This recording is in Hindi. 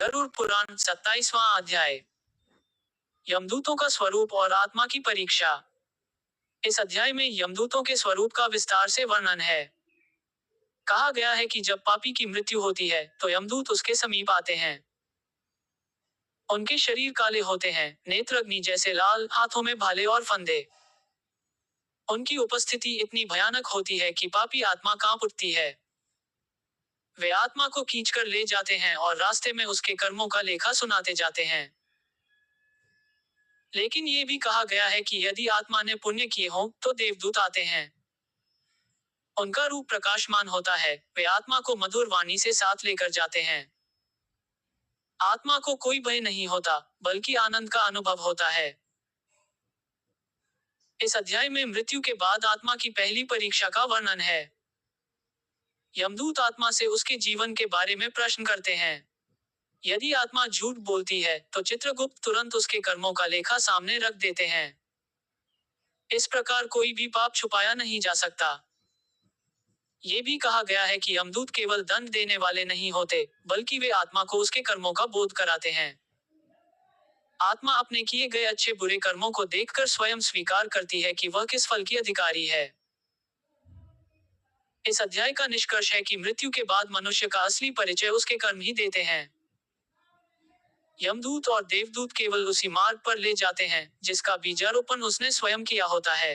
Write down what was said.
गरुड़ पुराण 27वां अध्याय। यमदूतों का स्वरूप और आत्मा की परीक्षा। इस अध्याय में यमदूतों के स्वरूप का विस्तार से वर्णन है। कहा गया है कि जब पापी की मृत्यु होती है तो यमदूत उसके समीप आते हैं। उनके शरीर काले होते हैं, नेत्र अग्नि जैसे लाल, हाथों में भाले और फंदे। उनकी उपस्थिति इतनी भयानक होती है कि पापी आत्मा कांप उठती है। वे आत्मा को खींचकर ले जाते हैं और रास्ते में उसके कर्मों का लेखा सुनाते जाते हैं। लेकिन ये भी कहा गया है कि यदि आत्मा ने पुण्य किए हों तो देवदूत आते हैं। उनका रूप प्रकाशमान होता है, वे आत्मा को मधुर वाणी से साथ लेकर जाते हैं। आत्मा को कोई भय नहीं होता, बल्कि आनंद का अनुभव होता है। इस अध्याय में मृत्यु के बाद आत्मा की पहली परीक्षा का वर्णन है। यमदूत आत्मा से उसके जीवन के बारे में प्रश्न करते हैं। यदि आत्मा झूठ बोलती है तो चित्रगुप्त तुरंत उसके कर्मों का लेखा सामने रख देते हैं। इस प्रकार कोई भी पाप छुपाया नहीं जा सकता। ये भी कहा गया है कि यमदूत केवल दंड देने वाले नहीं होते, बल्कि वे आत्मा को उसके कर्मों का बोध कराते हैं। आत्मा अपने किए गए अच्छे बुरे कर्मों को देखकर स्वयं स्वीकार करती है कि वह किस फल की अधिकारी है। इस अध्याय का निष्कर्ष है कि मृत्यु के बाद मनुष्य का असली परिचय उसके कर्म ही देते हैं। यमदूत और देवदूत केवल उसी मार्ग पर ले जाते हैं जिसका बीजारोपण उसने स्वयं किया होता है।